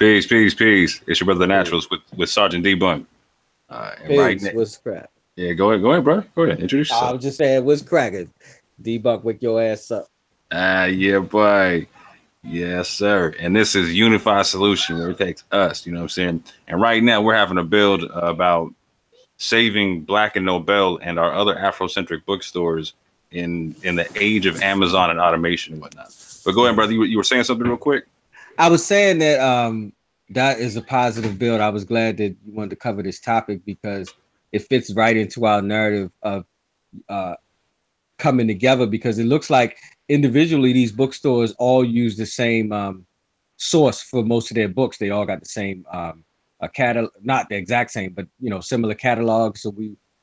Peace, peace, peace. It's your brother the Peace. Naturals with Sergeant D Bun. And right Peace. now, What's crap? yeah, go ahead, bro. Go ahead, introduce I yourself. was just saying, what's cracking? Debunk, wake your ass up. Yeah, boy. Yes, sir. And this is Unified Solution where it takes us, you know what I'm saying? And right now we're having a build about saving Black and Nobel and our other Afrocentric bookstores in the age of Amazon and automation and whatnot. But go ahead, brother. You were saying something real quick? I was saying that that is a positive build. I was glad that you wanted to cover this topic because it fits right into our narrative of uh, coming together. Because it looks like individually these bookstores all use the same source for most of their books. They all got the same a catalog, not the exact same, but similar catalogs. So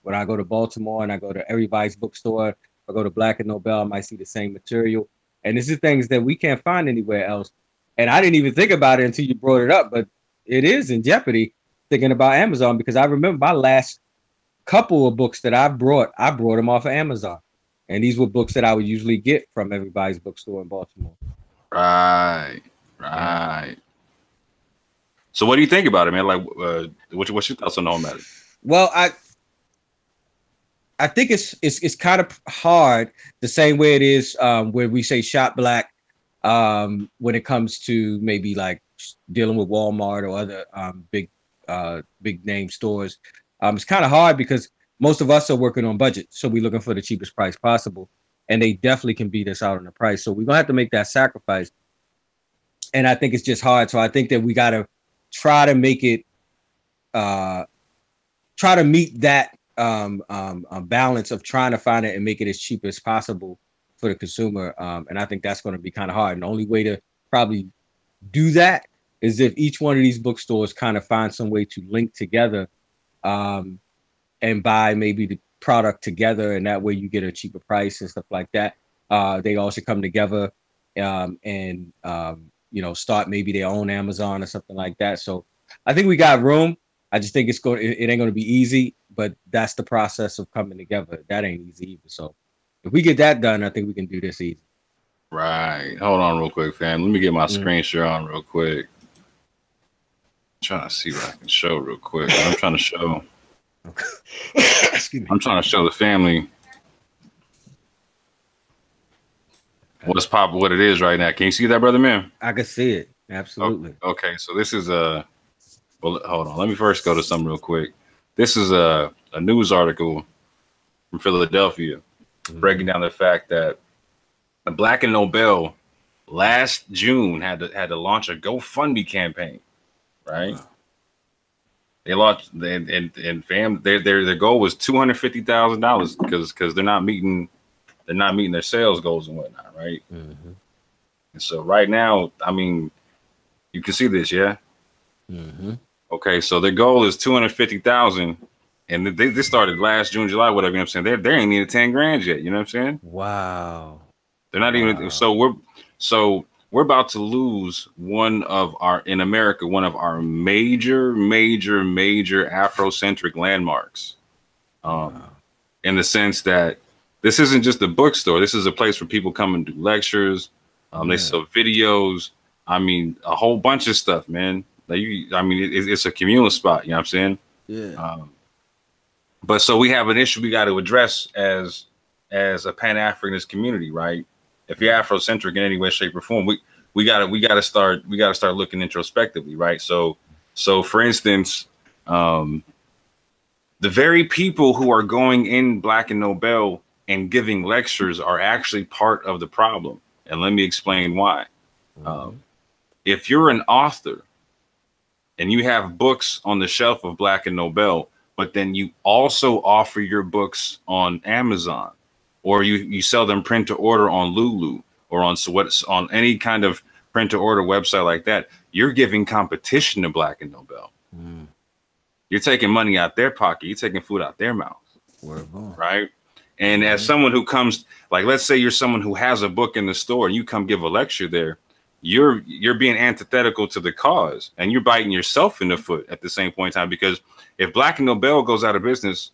when I go to Baltimore and I go to everybody's bookstore, I go to Black and Nobel, I might see the same material. And this is things that we can't find anywhere else. And I didn't even think about it until you brought it up, but it is in jeopardy thinking about Amazon because I remember my last couple of books that I brought them off of Amazon. And these were books that I would usually get from everybody's bookstore in Baltimore. Right, Yeah. right. So what do you think about it, man? Like, what's your thoughts on all matter? Well, I think it's kind of hard the same way it is where we say shop black when it comes to maybe like dealing with Walmart or other big name stores. It's kind of hard because most of us are working on budget, so we're looking for the cheapest price possible, and they definitely can beat us out on the price. So we're gonna have to make that sacrifice, and I think it's just hard. So I think that we gotta try to make it, try to meet that balance of trying to find it and make it as cheap as possible for the consumer. And I think that's going to be kind of hard. And the only way to probably do that is if each one of these bookstores kind of find some way to link together and buy maybe the product together. And that way you get a cheaper price and stuff like that. They also come together and start maybe their own Amazon or something like that. So I think we got room. I just think it ain't going to be easy, but that's the process of coming together. That ain't easy either. So if we get that done, I think we can do this easy. Right. Hold on real quick, fam. Let me get my screen share on real quick. I'm trying to see what I can show real quick. I'm trying to show. Excuse me. I'm trying to show the family what's popping, what it is right now. Can you see that, brother, man? I can see it. Absolutely. Okay. So this is well, hold on. Let me first go to something real quick. This is a news article from Philadelphia breaking down the fact that Black and Nobel last June had to launch a GoFundMe campaign, right? Wow. They launched and fam their goal was $250,000 because they're not meeting their sales goals and whatnot, right? Mm-hmm. And so right now, I mean, you can see this, yeah. Mm-hmm. Okay, so their goal is 250,000, and they started last June, July, whatever. You know what I'm saying? They ain't even 10 grand yet. You know what I'm saying? Wow. They're not even. So we're about to lose one of our major Afrocentric landmarks. In the sense that this isn't just a bookstore. This is a place where people come and do lectures. They sell videos. I mean, a whole bunch of stuff, man. It's a communal spot. You know what I'm saying? Yeah. But so we have an issue we got to address as a Pan-Africanist community, right? If you're Afrocentric in any way, shape, or form, we gotta start looking introspectively, right? So for instance, the very people who are going in Black and Nobel and giving lectures are actually part of the problem. And let me explain why. If you're an author and you have books on the shelf of Black and Nobel, but then you also offer your books on Amazon, or you sell them print to order on Lulu or on any kind of print to order website like that, you're giving competition to Black and Nobel. You're taking money out their pocket. You're taking food out their mouth. Right. And as someone who comes, like, let's say you're someone who has a book in the store and you come give a lecture there, you're being antithetical to the cause, and you're biting yourself in the foot at the same point in time, because if Black and Nobel goes out of business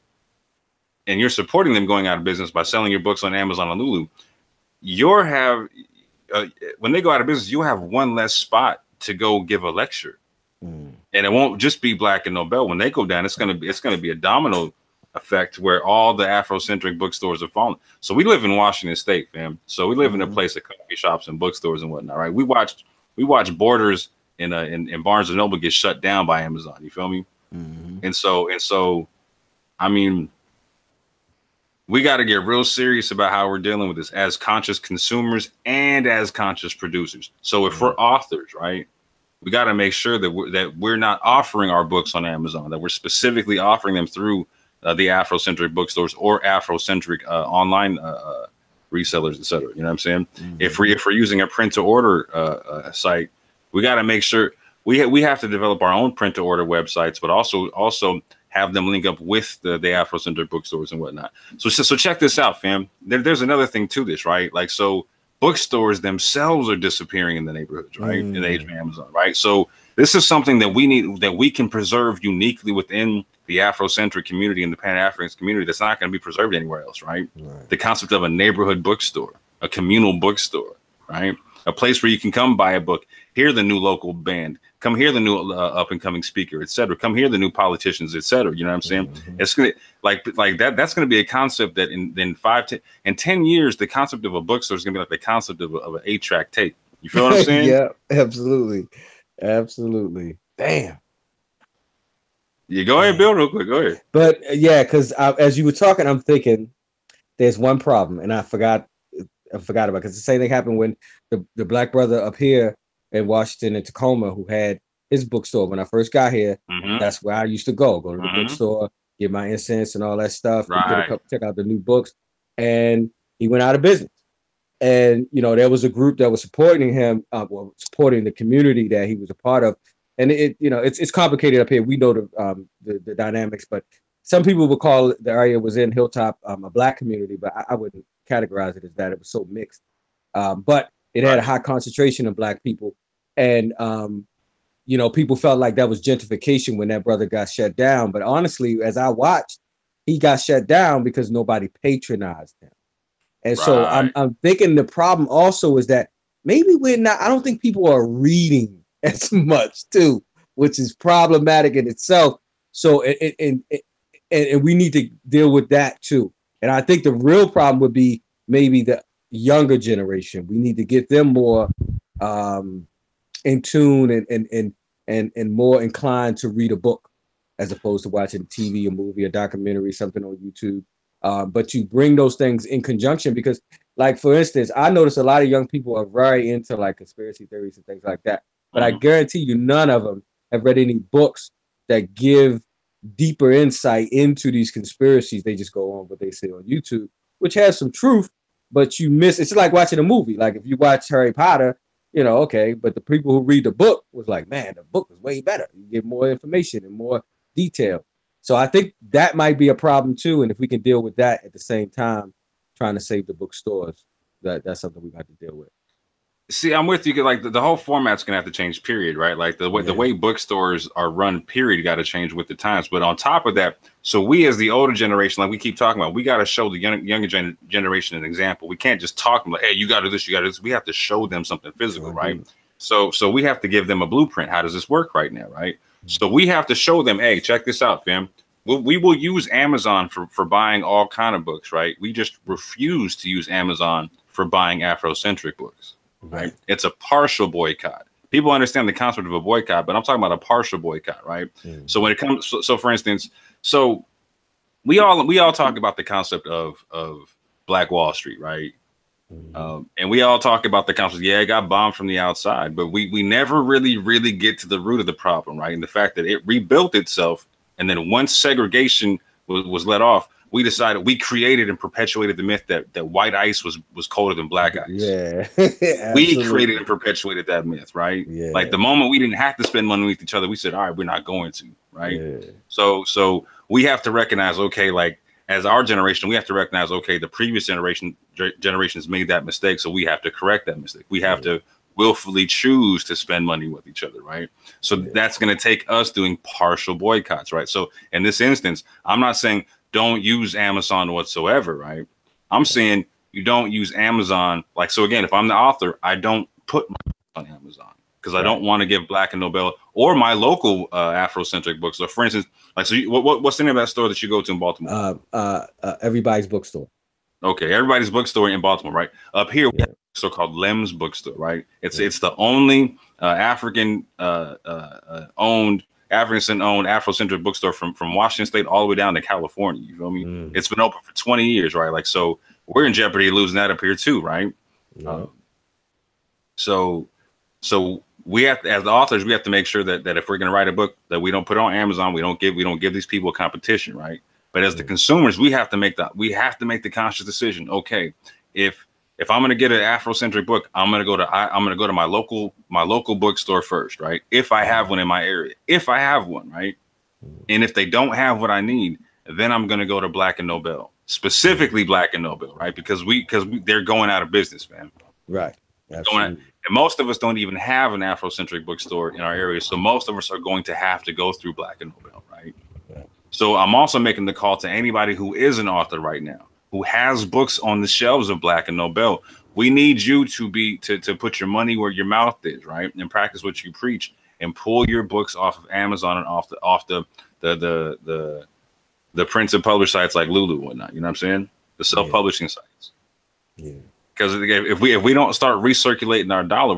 and you're supporting them going out of business by selling your books on Amazon and Lulu, when they go out of business, you have one less spot to go give a lecture. And it won't just be Black and Nobel. When they go down, it's gonna be a domino effect where all the Afrocentric bookstores are falling. So we live in Washington State, fam. So we live in a place of coffee shops and bookstores and whatnot, right? We watch Borders in Barnes and Noble get shut down by Amazon. You feel me? And so, I mean, we got to get real serious about how we're dealing with this as conscious consumers and as conscious producers. So if we're authors, right, we got to make sure that we're not offering our books on Amazon, that we're specifically offering them through the Afrocentric bookstores or Afrocentric online resellers, etc. You know what I'm saying? If we're using a print to order site, we got to make sure we have to develop our own print to order websites, but also have them link up with the Afrocentric bookstores and whatnot. So check this out, fam. There's another thing to this, right? Like, so bookstores themselves are disappearing in the neighborhoods, right? In the age of Amazon, right? So this is something that we need, that we can preserve uniquely within the Afrocentric community and the Pan-African community that's not going to be preserved anywhere else, right? The concept of a neighborhood bookstore, a communal bookstore, right? A place where you can come buy a book, hear the new local band, come hear the new up and coming speaker, etc. Come hear the new politicians, etc. You know what I'm saying? It's gonna like that. That's gonna be a concept that in 10 years, the concept of a bookstore is gonna be like the concept of an 8-track tape. You feel what I'm saying? Yeah, absolutely, absolutely. Damn. Yeah, go ahead, Bill, real quick. Go ahead. But yeah, because as you were talking, I'm thinking there's one problem, and I forgot about, because the same thing happened when the black brother up here in Washington, in Tacoma, who had his bookstore. When I first got here, that's where I used to go to the bookstore, get my incense and all that stuff, check out the new books. And he went out of business. And, you know, there was a group that was supporting him, supporting the community that he was a part of. And it's complicated up here. We know the dynamics, but some people would call the area was in Hilltop a black community, but I wouldn't categorize it as that. It was so mixed. But it had a high concentration of black people. And, people felt like that was gentrification when that brother got shut down. But honestly, as I watched, he got shut down because nobody patronized him. And so I'm thinking the problem also is that maybe I don't think people are reading as much too, which is problematic in itself. So, and we need to deal with that too. And I think the real problem would be maybe the younger generation. We need to get them more in tune and more inclined to read a book as opposed to watching TV, a movie, a documentary, something on YouTube. But you bring those things in conjunction because, like, for instance, I notice a lot of young people are very into like conspiracy theories and things like that. But I guarantee you none of them have read any books that give deeper insight into these conspiracies. They just go on what they say on YouTube, which has some truth, but you miss. It's like watching a movie. Like if you watch Harry Potter, okay, but the people who read the book was like, man, the book was way better. You get more information and more detail. So I think that might be a problem too. And if we can deal with that at the same time, trying to save the bookstores, that's something we got to deal with. See, I'm with you. Like the whole format's gonna have to change, period, right? Like the way bookstores are run, period, got to change with the times. But on top of that, so we as the older generation, like we keep talking about, we got to show the younger generation an example. We can't just talk like, hey, you got to do this, you got to do this. We have to show them something physical, right? So we have to give them a blueprint. How does this work right now, right? So we have to show them, hey, check this out, fam. We will use Amazon for buying all kind of books, right? We just refuse to use Amazon for buying Afrocentric books. Right. It's a partial boycott. People understand the concept of a boycott, but I'm talking about a partial boycott, right? So when it comes, so for instance, so we all talk about the concept of Black Wall Street, right? And we all talk about the concept, yeah, it got bombed from the outside, but we never really get to the root of the problem, right? And the fact that it rebuilt itself, and then once segregation was let off, we decided, we created and perpetuated the myth that white ice was colder than black ice. Yeah. We created and perpetuated that myth, right? Yeah. Like the moment we didn't have to spend money with each other, we said, all right, we're not going to, right? Yeah. So we have to recognize, okay, like as our generation, we have to recognize, okay, the previous generations made that mistake, so we have to correct that mistake. We have to willfully choose to spend money with each other, right? So that's going to take us doing partial boycotts, right? So in this instance, I'm not saying don't use Amazon whatsoever, right? I'm saying you don't use Amazon. Like, so again, if I'm the author, I don't put my on Amazon because I don't want to give Black and Nobel or my local Afrocentric bookstore. For instance, like, so what's the name of that store that you go to in Baltimore? Everybody's Bookstore. Okay, Everybody's Bookstore in Baltimore, right? Up here, we have a bookstore called Lem's Bookstore, right? It's the only African owned Afrocentric bookstore from Washington State all the way down to California. You feel me? It's been open for 20 years, right? Like, so we're in jeopardy of losing that up here too, right? So we have to, as the authors, we have to make sure that if we're going to write a book, that we don't put it on Amazon, we don't give these people a competition, right? But as the consumers, we have to make the conscious decision. Okay, if I'm going to get an Afrocentric book, I'm going to go to my local bookstore first, right? If I have one in my area, if I have one, right? And if they don't have what I need, then I'm going to go to Black and Nobel, specifically Black and Nobel, right? Because they're going out of business, man. Right. And most of us don't even have an Afrocentric bookstore in our area, so most of us are going to have to go through Black and Nobel, right? So I'm also making the call to anybody who is an author right now, who has books on the shelves of Black and Nobel. We need you to put your money where your mouth is, right? And practice what you preach, and pull your books off of Amazon and off the printed published sites like Lulu and whatnot. You know what I'm saying? The self-publishing sites. Yeah. Because if we don't start recirculating our dollar,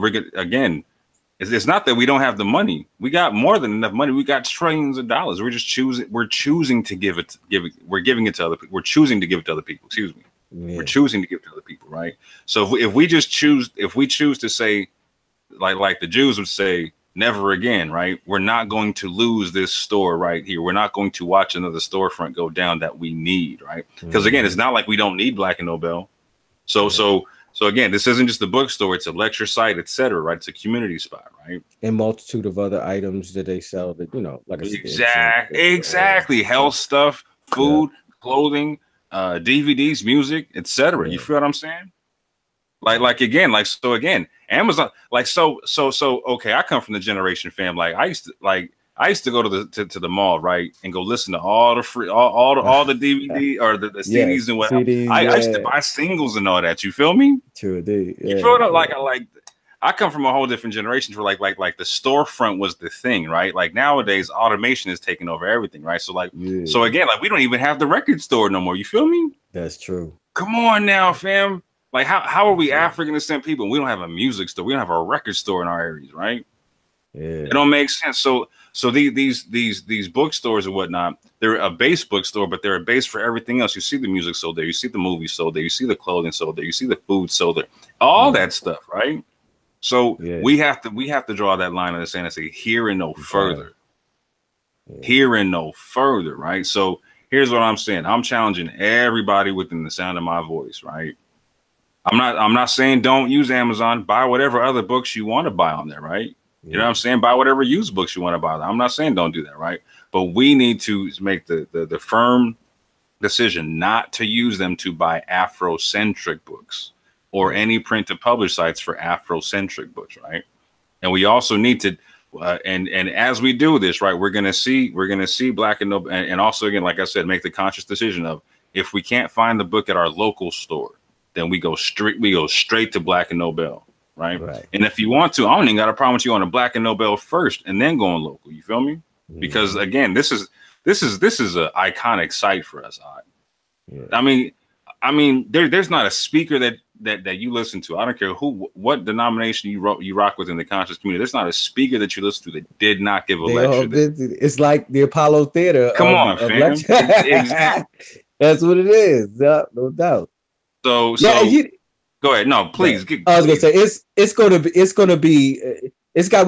it's not that we don't have the money. We got more than enough money. We got trillions of dollars. We're just choosing to give it. We're giving it to other people. We're choosing to give it to other people. Excuse me. Yeah. We're choosing to give it to other people, right? So if we choose to say, like the Jews would say, never again, right? We're not going to lose this store right here. We're not going to watch another storefront go down that we need, right? Because again, it's not like we don't need Black and Nobel. So again, this isn't just a bookstore; it's a lecture site, etc. Right? It's a community spot, right? And multitude of other items that they sell that, like exactly, health stuff, food, clothing, DVDs, music, etc. You feel what I'm saying? Again, Amazon, okay, I come from the generation, fam. I used to go to the mall, right, and go listen to all the DVD or the CDs and whatever. I used to buy singles and all that. You feel me? True, dude. Yeah, you feel I come from a whole different generation where like the storefront was the thing, right? Like nowadays, automation is taking over everything, right? So so again, we don't even have the record store no more. You feel me? That's true. Come on now, fam. Like how are we African descent people? We don't have a music store. We don't have a record store in our areas, right? Yeah. It don't make sense. So these bookstores and whatnot, they're a base bookstore, but they're a base for everything else. You see the music sold there, you see the movies sold there, you see the clothing sold there, you see the food sold there, all that stuff, right? So we have to draw that line in the sand and say, here and no further. Here and no further, right? So here's what I'm saying. I'm challenging everybody within the sound of my voice, right? I'm not saying don't use Amazon. Buy whatever other books you want to buy on there, right? You know what I'm saying? Buy whatever used books you want to buy. I'm not saying don't do that, right? But we need to make the firm decision not to use them to buy Afrocentric books or any print to publish sites for Afrocentric books, right? And we also need to, and as we do this, right, we're gonna see Black and Nobel, and also again, like I said, make the conscious decision of, if we can't find the book at our local store, then we go straight to Black and Nobel. Right. And if you want to, I don't even got a problem with you on a Black and Nobel first and then going local. You feel me? Because again, this is an iconic site for us. I mean, there's not a speaker that you listen to. I don't care what denomination you rock with in the conscious community. There's not a speaker that you listen to that did not give a lecture. It's like the Apollo Theater. Come on, fam. Exactly. That's what it is. No doubt. So go ahead. No, please. I was gonna say we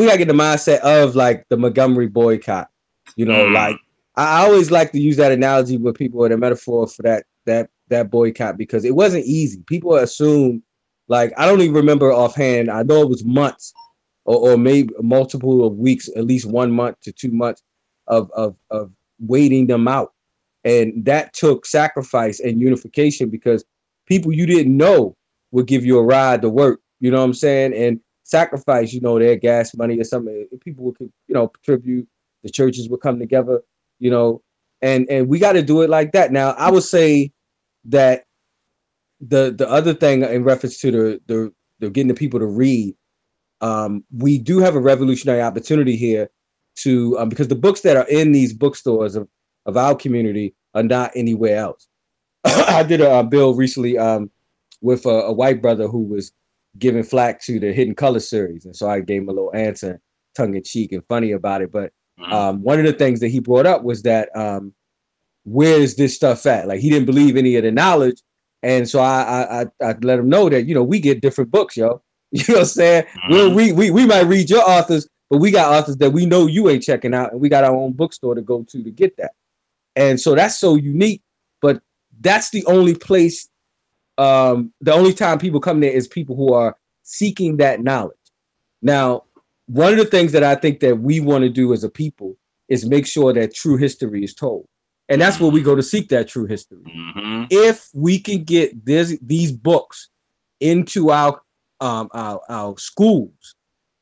gotta get the mindset of like the Montgomery boycott. Like I always like to use that analogy with people, and a metaphor for that boycott, because it wasn't easy. People assume, like, I don't even remember offhand. I know it was months or maybe multiple of weeks, at least 1 month to 2 months of waiting them out. And that took sacrifice and unification, because people you didn't know would give you a ride to work, you know what I'm saying? And sacrifice, their gas money or something. People would, contribute, the churches would come together, and we got to do it like that. Now, I would say that the other thing in reference to the getting the people to read, we do have a revolutionary opportunity here to because the books that are in these bookstores of our community are not anywhere else. I did a bill recently with a white brother who was giving flack to the Hidden Color series, and so I gave him a little answer, tongue in cheek and funny about it. But one of the things that he brought up was that where is this stuff at? Like, he didn't believe any of the knowledge, and so I let him know that, you know, we get different books, yo. You know what I'm saying? We might read your authors, but we got authors that we know you ain't checking out, and we got our own bookstore to go to get that. And so that's so unique. But that's the only place, the only time people come there is people who are seeking that knowledge. Now, one of the things that I think that we want to do as a people is make sure that true history is told. And that's where we go to seek that true history. If we can get these books into our schools,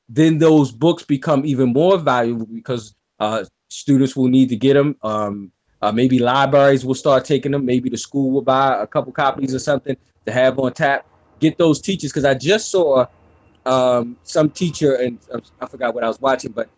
then those books become even more valuable because students will need to get them. Maybe libraries will start taking them. Maybe the school will buy a couple copies or something to have on tap. Get those teachers, because I just saw some teacher, and I forgot what I was watching, but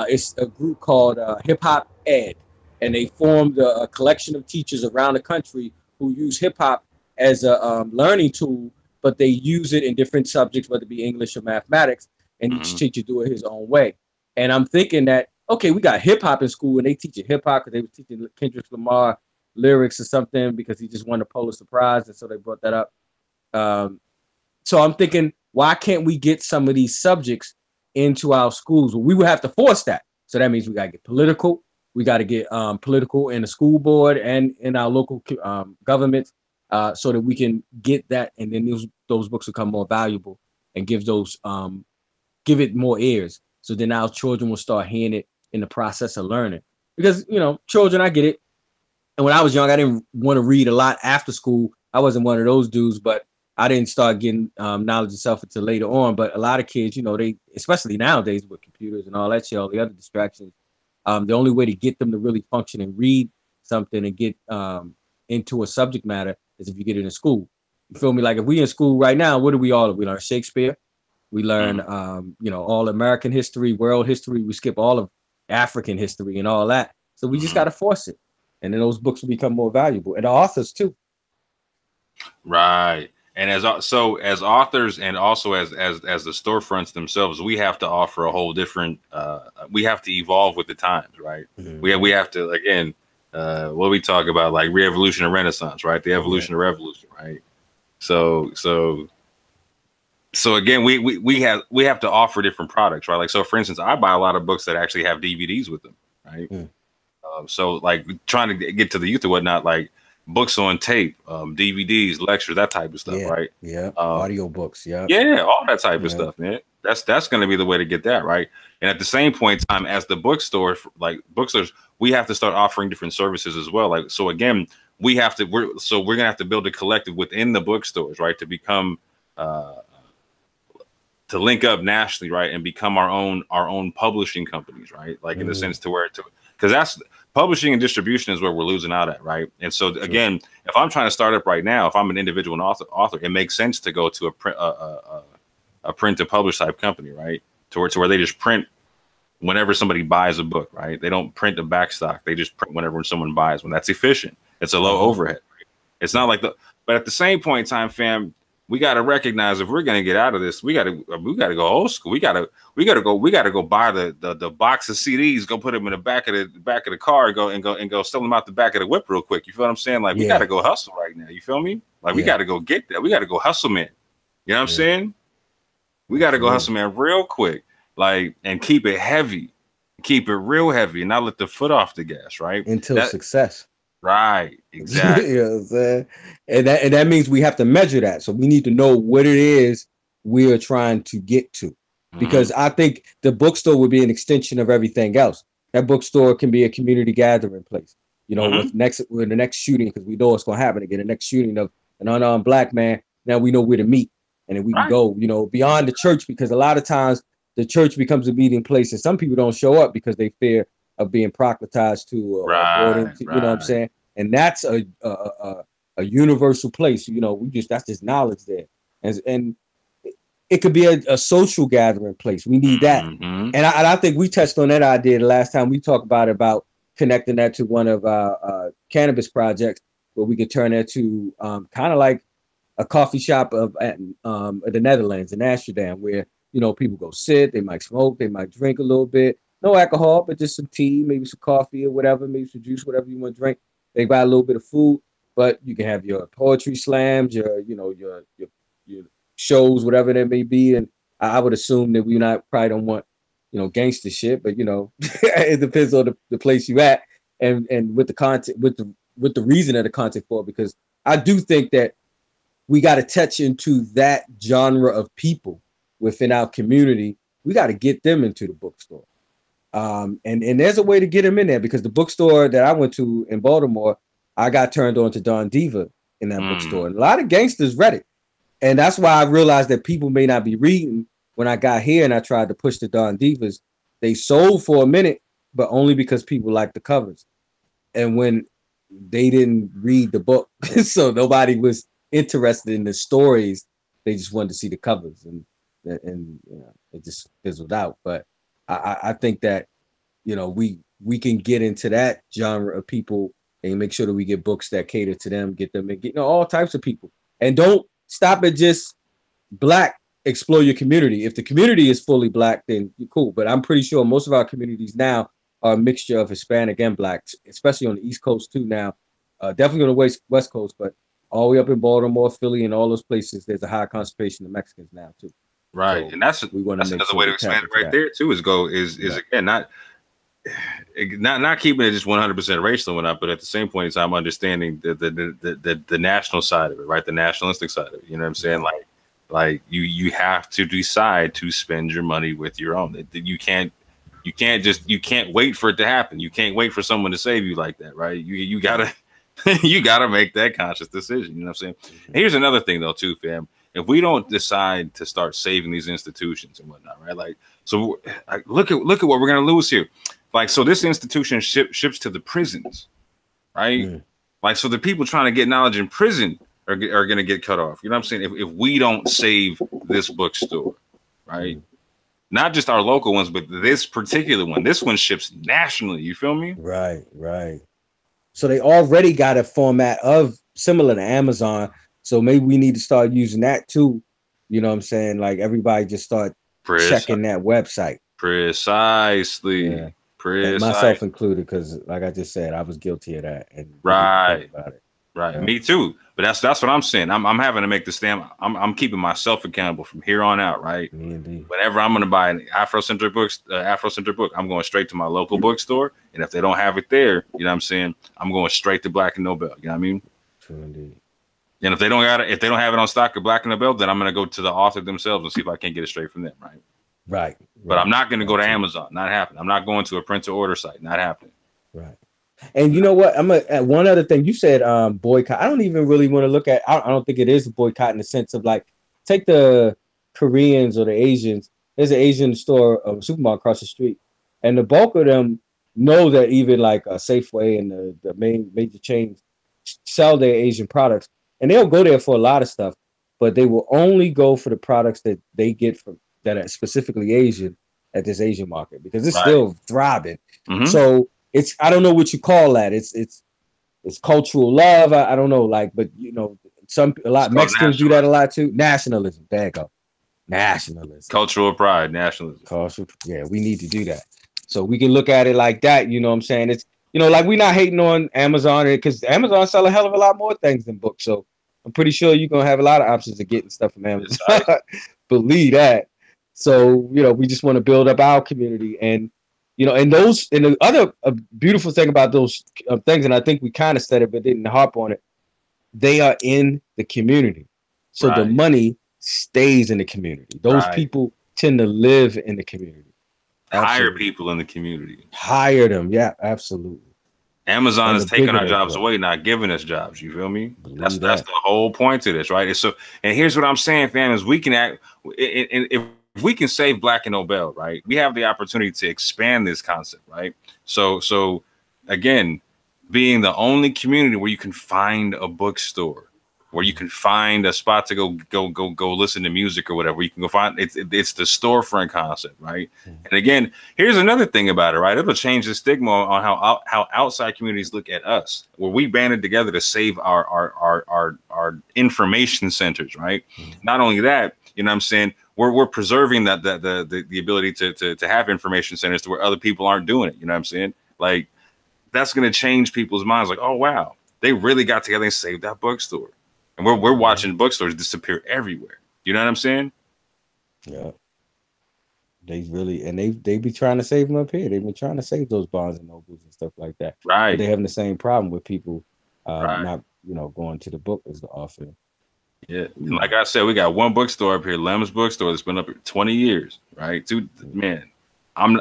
it's a group called Hip Hop Ed, and they formed a collection of teachers around the country who use hip hop as a learning tool, but they use it in different subjects, whether it be English or mathematics, and each teacher do it his own way. And I'm thinking that, okay, we got hip hop in school, and they teach hip hop because they were teaching Kendrick Lamar lyrics or something because he just won the Pulitzer Prize, and so they brought that up. So I'm thinking, why can't we get some of these subjects into our schools? Well, we would have to force that. So that means we got to get political. We got to get political in the school board and in our local governments so that we can get that, and then those books become more valuable and give it more ears. So then our children will start hearing it in the process of learning. Because, you know, children, I get it. And when I was young, I didn't want to read a lot after school. I wasn't one of those dudes, but I didn't start getting knowledge of self until later on. But a lot of kids, you know, they, especially nowadays with computers and all that shit, all the other distractions, the only way to get them to really function and read something and get into a subject matter is if you get it in school. You feel me? Like, if we in school right now, what do we all? We learn Shakespeare. We learn, you know, all American history, world history. We skip all of African history and all that. So we just got to force it. And then those books will become more valuable. And the authors too. Right. And as authors, and also as the storefronts themselves, we have to offer a whole different, we have to evolve with the times, right? We have to, again, what we talk about, like re-evolution and renaissance, right? The evolution of revolution, right? So again, we have to offer different products, right? Like, so for instance, I buy a lot of books that actually have DVDs with them, right? So like trying to get to the youth or whatnot, like books on tape, DVDs, lectures, that type of stuff, right? Audio books, all that type of stuff, man. That's going to be the way to get that, right? And at the same point in time, as the bookstore, like bookstores, we have to start offering different services as well. Like, so again, we're gonna have to build a collective within the bookstores, right, to become to link up nationally, right, and become our own publishing companies, right? Like in the sense to where because that's publishing and distribution is where we're losing out at, right? And so again, if I'm trying to start up right now, if I'm an individual author, it makes sense to go to a print to publish type company, right? To where they just print whenever somebody buys a book, right? They don't print a backstock. They just print whenever someone buys one. That's efficient. It's a low overhead. Right? It's not like but at the same point in time, fam, we got to recognize if we're going to get out of this, we got to go old school. We got to go buy the box of CDs, go put them in the back of the car, go sell them out the back of the whip real quick. You feel what I'm saying? Like, we got to go hustle right now. You feel me? Like, we got to go get that. We got to go hustle, man. You know what I'm saying? We got to go hustle, man, real quick. Like, and keep it heavy, keep it real heavy, and not let the foot off the gas, right? Until success. Right, exactly. You know what I'm saying? And that means we have to measure that. So we need to know what it is we are trying to get to. Because I think the bookstore would be an extension of everything else. That bookstore can be a community gathering place. You know, with the next shooting, because we know what's going to happen again. The next shooting of an unarmed black man, now we know where to meet. And then we can go, you know, beyond the church, because a lot of times the church becomes a meeting place, and some people don't show up because they fear of being proselytized to, you know what I'm saying? And that's a universal place. You know, that's just knowledge there. And it could be a social gathering place. We need that. And I think we touched on that idea the last time we talked about connecting that to one of our cannabis projects, where we could turn that to kind of like a coffee shop of the Netherlands in Amsterdam, where, you know, people go sit, they might smoke, they might drink a little bit, no alcohol, but just some tea, maybe some coffee or whatever, maybe some juice, whatever you want to drink. They buy a little bit of food, but you can have your poetry slams, your shows, whatever that may be. And I would assume that we probably don't want, you know, gangster shit, but you know, it depends on the place you at and with the content, with the reason of the content for it, because I do think that we got to touch into that genre of people within our community. We got to get them into the bookstore. And there's a way to get them in there, because the bookstore that I went to in Baltimore, I got turned on to Don Diva in that bookstore. And a lot of gangsters read it. And that's why I realized that people may not be reading. When I got here and I tried to push the Don Divas, they sold for a minute, but only because people liked the covers. And when they didn't read the book, so nobody was interested in the stories, they just wanted to see the covers, and you know, it just fizzled out. But I think that, you know, we can get into that genre of people and make sure that we get books that cater to them, get them, and get, you know, all types of people, and don't stop at just Black. Explore your community. If the community is fully Black, then you're cool. But I'm pretty sure most of our communities now are a mixture of Hispanic and Black, especially on the East Coast too now. Definitely on the West Coast, but all the way up in Baltimore, Philly, and all those places, there's a high concentration of Mexicans now too. Right, so, and that's another way to expand it right there too. Is again not keeping it just 100% racial and whatnot, but at the same point in time understanding the national side of it, right? The nationalistic side of it. You know what I'm saying? Like you have to decide to spend your money with your own. You can't wait for it to happen. You can't wait for someone to save you like that, right? You gotta you gotta make that conscious decision. You know what I'm saying? And here's another thing though too, fam. If we don't decide to start saving these institutions and whatnot, right? Like, so look at what we're gonna lose here. Like, so this institution ships to the prisons, right? Like, so the people trying to get knowledge in prison are going to get cut off. You know what I'm saying? If we don't save this bookstore, right? Not just our local ones, but this particular one. This one ships nationally. You feel me? Right, right. So they already got a format of similar to Amazon. So maybe we need to start using that too. You know what I'm saying? Like everybody just start checking that website. Precisely. Yeah. Myself included, because like I just said, I was guilty of that. And right. About it. Right. Yeah. Me too. But that's what I'm saying. I'm having to make the stand. I'm keeping myself accountable from here on out. Right. Indeed. Whenever I'm going to buy an Afrocentric book, I'm going straight to my local bookstore. And if they don't have it there, you know what I'm saying, I'm going straight to Black and Nobel. You know what I mean? True indeed. And if they don't have it on stock at Black and Nobel, then I'm going to go to the author themselves and see if I can't get it straight from them. Right. Right. But I'm not going to go to Amazon. Not happening. I'm not going to a print to order site. Not happening. Right. And you know what? I'm at one other thing. You said boycott. I don't even really want to look at. I don't think it is a boycott in the sense of like, take the Koreans or the Asians. There's an Asian store, a supermarket across the street, and the bulk of them know that even like a Safeway and the main major chains sell their Asian products, and they'll go there for a lot of stuff, but they will only go for the products that they get from that are specifically Asian at this Asian market, because it's still thriving. So it's, I don't know what you call that. It's cultural love. I don't know, like, but you know, a lot Mexicans do that a lot too. Nationalism. There you go. Nationalism. Cultural pride, nationalism. Cultural. Yeah, we need to do that. So we can look at it like that. You know what I'm saying? It's, you know, like we're not hating on Amazon, because Amazon sell a hell of a lot more things than books. So I'm pretty sure you're gonna have a lot of options of getting stuff from Amazon. Believe that. So, you know, we just want to build up our community, and, you know, and the other beautiful thing about those things, and I think we kind of said it, but didn't harp on it, they are in the community. So the money stays in the community. Those people tend to live in the community. Hire people in the community. Hire them. Yeah, absolutely. Amazon is taking our jobs away, not giving us jobs. You feel me? That's the whole point to this, right? So, and here's what I'm saying, fam, is we can act, and if we can save Black and Nobel, right, we have the opportunity to expand this concept, right? So again, being the only community where you can find a bookstore where you can find a spot to go listen to music or whatever. You can go find it's the storefront concept, right? And again, here's another thing about it, right? It'll change the stigma on how outside communities look at us, where we banded together to save our information centers, right? Not only that, you know what I'm saying, we're preserving the ability to have information centers to where other people aren't doing it. You know what I'm saying? Like, that's going to change people's minds. Like, oh wow, they really got together and saved that bookstore. And we're watching bookstores disappear everywhere. You know what I'm saying? Yeah. They really, and they be trying to save them up here. They've been trying to save those Barnes and Nobles and stuff like that. Right. But they're having the same problem with people Right. not, going to the book as often. Yeah. And like I said, we got one bookstore up here, Lem's Bookstore, that's been up here 20 years. Right. Dude, man, I'm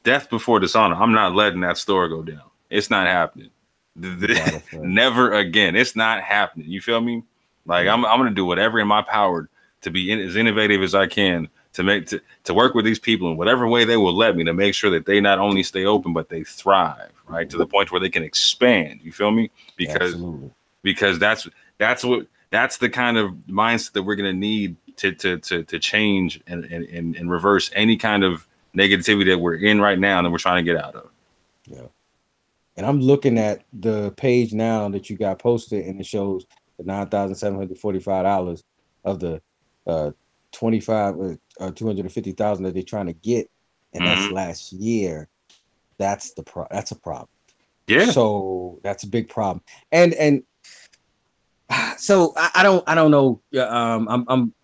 death before dishonor. I'm not letting that store go down. It's not happening. Never again. It's not happening. You feel me? Like, I'm gonna do whatever in my power to be as innovative as I can to work with these people in whatever way they will let me, to make sure that they not only stay open but they thrive, right, to the point where they can expand. You feel me? Because that's the kind of mindset that we're gonna need to change and reverse any kind of negativity that we're in right now and that we're trying to get out of. Yeah. And I'm looking at the page now that you got posted, and it shows the $9,745 of the 250,000 that they're trying to get, and that's last year. That's a problem. Yeah. So that's a big problem. And so I don't know.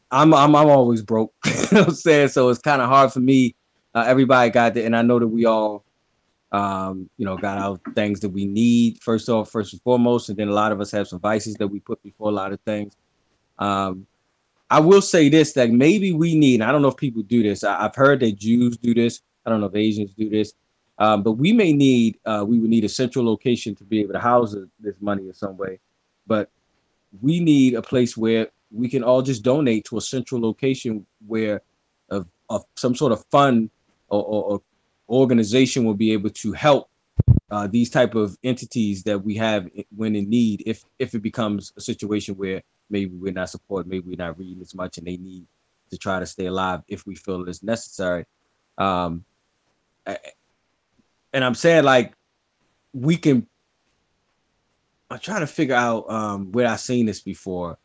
I'm always broke. You know what I'm saying? So it's kind of hard for me. Everybody got that, and I know that we all got our things that we need first and foremost, and then a lot of us have some vices that we put before a lot of things. I will say this, that maybe we need, and I don't know if people do this. I've heard that Jews do this. I don't know if Asians do this, but we would need a central location to be able to house this money in some way. But we need a place where we can all just donate to a central location where of some sort of fund or organization will be able to help these type of entities that we have when in need, if it becomes a situation where maybe we're not supported, maybe we're not reading as much and they need to try to stay alive if we feel it's necessary. And I'm saying, like, I'm trying to figure out where I've seen this before.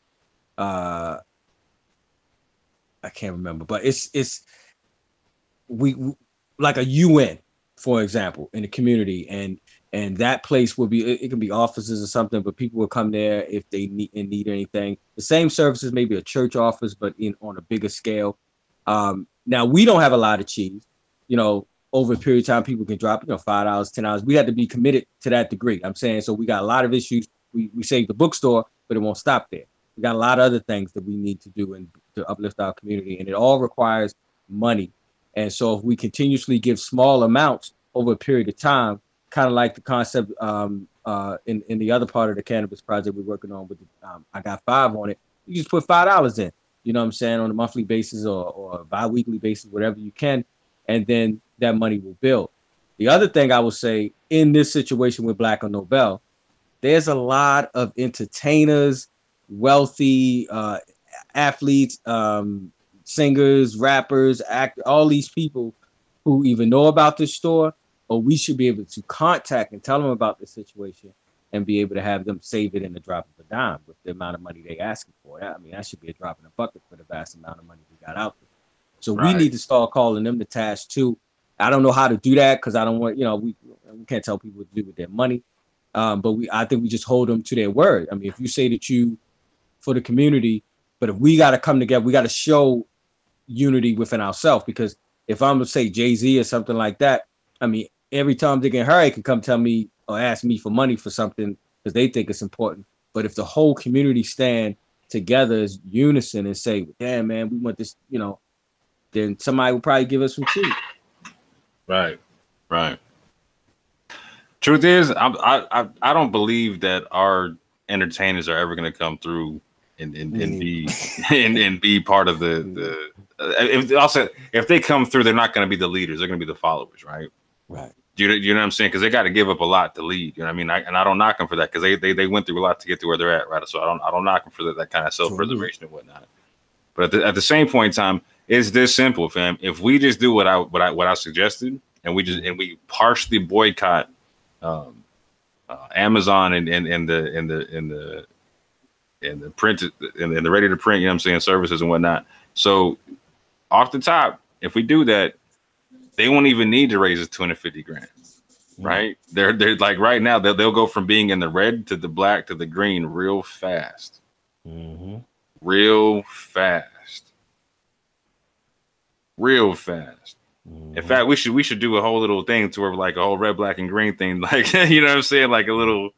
I can't remember, but it's we like a UN, for example, in the community, and that place will be, it can be offices or something, but people will come there if they need anything. The same services, maybe a church office, but on a bigger scale. Now we don't have a lot of cheese, over a period of time, people can drop, $5, $10. We had to be committed to that degree. I'm saying, so we got a lot of issues. We saved the bookstore, but it won't stop there. We got a lot of other things that we need to do and to uplift our community, and it all requires money. And so if we continuously give small amounts over a period of time, kind of like the concept in the other part of the cannabis project we're working on with I got 5 on it. You just put $5 in, you know what I'm saying, on a monthly basis or a bi-weekly basis, whatever you can, and then that money will build. The other thing I would say in this situation with Black on Nobel, there's a lot of entertainers, wealthy athletes, singers, rappers, actors, all these people who either know about this store, or we should be able to contact and tell them about this situation and be able to have them save it in the drop of a dime with the amount of money they're asking for. I mean, that should be a drop in a bucket for the vast amount of money we got out there. So we need to start calling them to task too. I don't know how to do that because I don't want, we can't tell people what to do with their money. But I think we just hold them to their word. I mean, if you say that you for the community, but if we got to come together, we got to show unity within ourselves, because if I'm gonna say Jay-Z or something like that, I mean, every Tom, Dick, and Harry can come tell me or ask me for money for something because they think it's important. But if the whole community stand together as unison and say, damn, man, we want this, then somebody will probably give us some cheap. Right. Truth is, I don't believe that our entertainers are ever going to come through and be part of the if they come through, they're not going to be the leaders. They're going to be the followers, right? Right. You know what I'm saying? Because they got to give up a lot to lead. You know what I mean? And I don't knock them for that, because they went through a lot to get to where they're at, right? So I don't knock them for that kind of self-preservation and whatnot. But at the same point in time, it's this simple, fam. If we just do what I suggested, and we partially boycott Amazon and the print and the ready to print, you know what I'm saying, services and whatnot. So off the top, if we do that, they won't even need to raise it 250 grand, right? They're like right now they'll go from being in the red to the black to the green real fast, real fast. In fact, we should do a whole little thing to where like a whole red, black, and green thing, like you know what I'm saying, like a little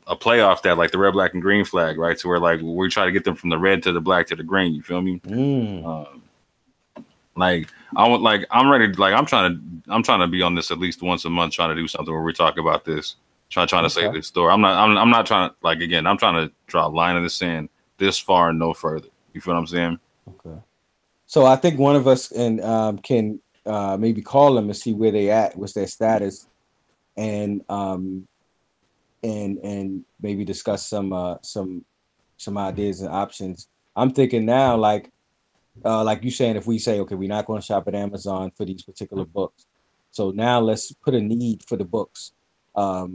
a play off that, like the red, black, and green flag, right? To where like we try to get them from the red to the black to the green. You feel me? Like I'm ready. Like I'm trying to be on this at least once a month, trying to do something where we talk about this, trying to save this story. I'm not trying to, like, again, I'm trying to draw a line in the sand this far and no further. You feel what I'm saying? Okay. So I think one of us can maybe call them and see where they at, what's their status, and maybe discuss some ideas and options. I'm thinking now, like you saying, if we say, okay, we're not going to shop at Amazon for these particular books, so now let's put a need for the books. I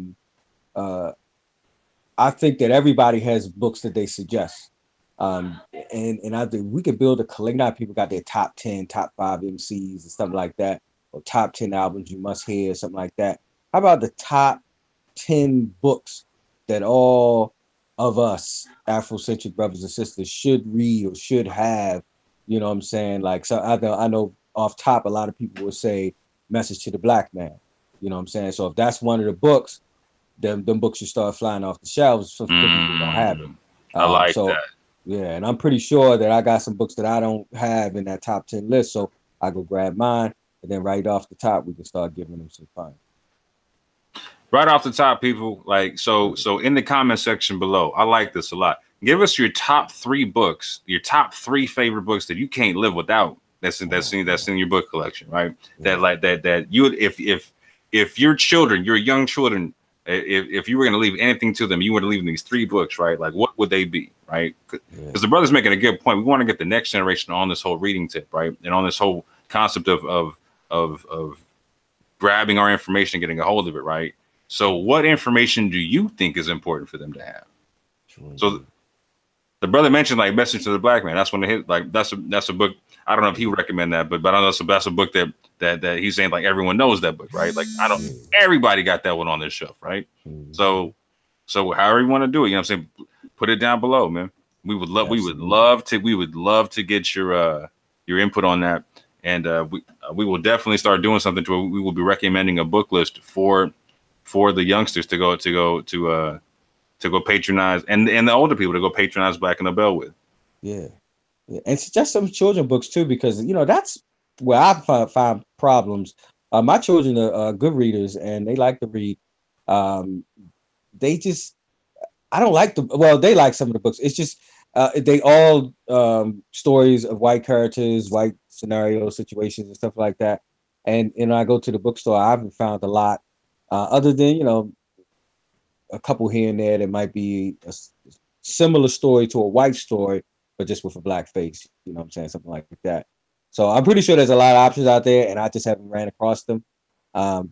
think that everybody has books that they suggest, and I think we could build a collection. Now people got their top 10, top 5 MCs and something like that, or top 10 albums you must hear, something like that. How about the top 10 books that all of us Afrocentric brothers and sisters should read or should have? You know what I'm saying? Like, so I know off top, a lot of people would say Message to the Black Man. You know what I'm saying? So if that's one of the books, them books should start flying off the shelves so people don't have it. I like that. Yeah, and I'm pretty sure that I got some books that I don't have in that top 10 list. So I go grab mine, and then right off the top, we can start giving them some fun. Right off the top, people, like, so in the comment section below, I like this a lot. Give us your top 3 books, your top 3 favorite books that you can't live without. That's in your book collection, right? Yeah. That you would, if your children, your young children, if you were going to leave anything to them, you would leave these 3 books, right? Like, what would they be, right? Because the brother's making a good point. We want to get the next generation on this whole reading tip, right? And on this whole concept of grabbing our information and getting a hold of it, right? So what information do you think is important for them to have? So the brother mentioned like Message to the Black Man. That's one of his, like, that's a book. I don't know if he would recommend that, but I know that's a book that he's saying like everyone knows that book, right? Like everybody got that one on their shelf, right? So however you want to do it, you know what I'm saying? Put it down below, man. We would love to get your input on that. And we will definitely start doing something to where we will be recommending a book list for the youngsters to go patronize, and the older people to go patronize Black and Nobel with. Yeah, and suggest some children books too, because that's where I find problems. My children are good readers and they like to read. They just, I don't like they like some of the books. It's just they all stories of white characters, white scenario situations and stuff like that. And I go to the bookstore, I haven't found a lot. Other than, a couple here and there that might be a similar story to a white story, but just with a black face, you know what I'm saying? Something like that. So I'm pretty sure there's a lot of options out there, and I just haven't ran across them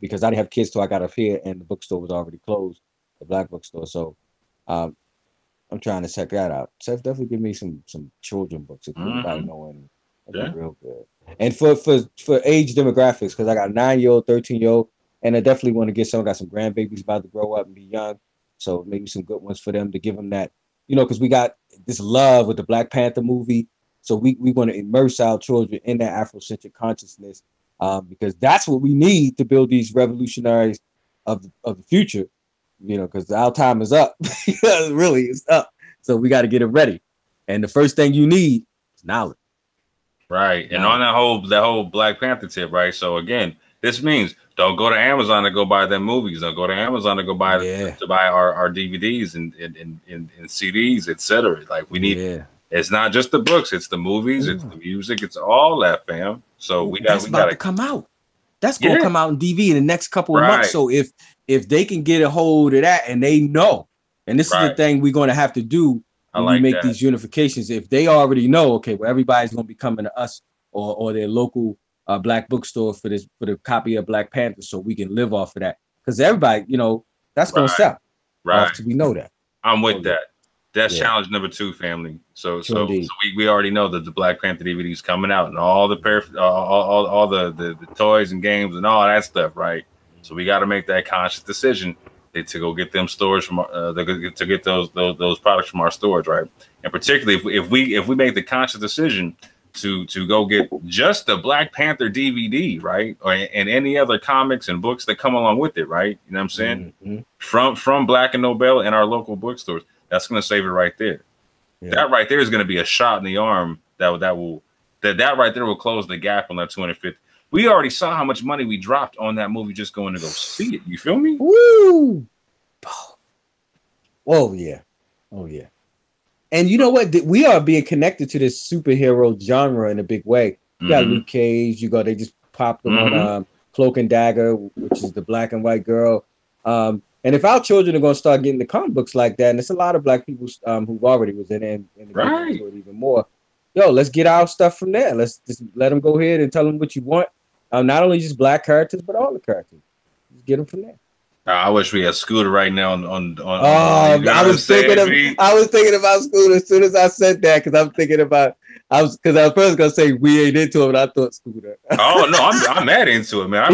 because I didn't have kids till I got up here and the bookstore was already closed, the black bookstore. So I'm trying to check that out. So definitely give me some children books if anybody knowing. That's real good. And for age demographics, because I got a 9-year-old, 13-year-old, and I definitely want to get some. I got some grandbabies about to grow up and be young, so maybe some good ones for them to give them that, because we got this love with the Black Panther movie, so we want to immerse our children in that Afrocentric consciousness, because that's what we need to build these revolutionaries of the future, because our time is up. Really, it's up. So we got to get it ready, and the first thing you need is knowledge. Right, and on that whole Black Panther tip, right? So again, this means don't go to Amazon to go buy them movies. Don't go to Amazon to go buy to buy our DVDs and CDs, etc. Like we need. It's not just the books; it's the movies, it's the music, it's all that, fam. So we got to come out. That's gonna come out in DV in the next couple of months. So if they can get a hold of that and they know, and this is the thing we're gonna have to do when we make these unifications. If they already know, okay, well, everybody's gonna be coming to us or their local black bookstore for the copy of Black Panther, so we can live off of that. Because everybody, you know, that's gonna sell. Right. We know that. I'm with that. That's challenge number 2, family. So we already know that the Black Panther DVD is coming out and all the all the toys and games and all that stuff, right? So we got to make that conscious decision to go get them stores from to get those products from our stores, right? And particularly if we make the conscious decision to go get just the Black Panther DVD, right, and any other comics and books that come along with it, right? You know what I'm saying? From Black and Nobel and our local bookstores. That's going to save it right there. Yeah. That right there is going to be a shot in the arm that right there will close the gap on that 250. We already saw how much money we dropped on that movie just going to go see it. You feel me? Woo! Oh yeah, oh yeah. And you know what? We are being connected to this superhero genre in a big way. You got Luke Cage. They just popped them on Cloak and Dagger, which is the black and white girl. And if our children are going to start getting the comic books like that, and there's a lot of black people who already was in it and into it even more, let's get our stuff from there. Let's just let them go ahead and tell them what you want. Not only just black characters, but all the characters. Just get them from there. I wish we had Scooter right now on I was thinking about Scooter as soon as I said that, because I'm thinking about I was first gonna say we ain't into it, but I thought Scooter. Oh no, I'm mad into it, man.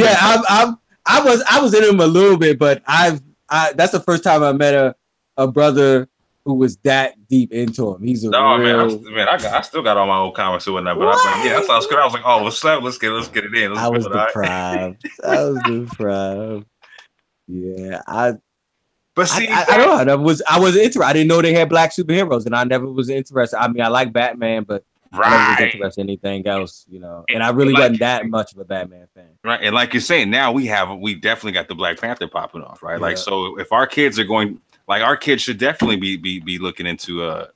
I was in him a little bit, but that's the first time I met a brother who was that deep into him. He's I still got all my old comics and whatnot, but I saw Scooter. I was like, oh, what's up? Let's get it in. I was deprived. Yeah, I don't know. I was interested. I didn't know they had black superheroes, and I never was interested. I mean, I like Batman, but I never was interested in anything else, you know. And I really wasn't that much of a Batman fan. Right, and like you're saying, now we definitely got the Black Panther popping off, right? Yeah. Like, so if our kids are going, like, our kids should definitely be looking into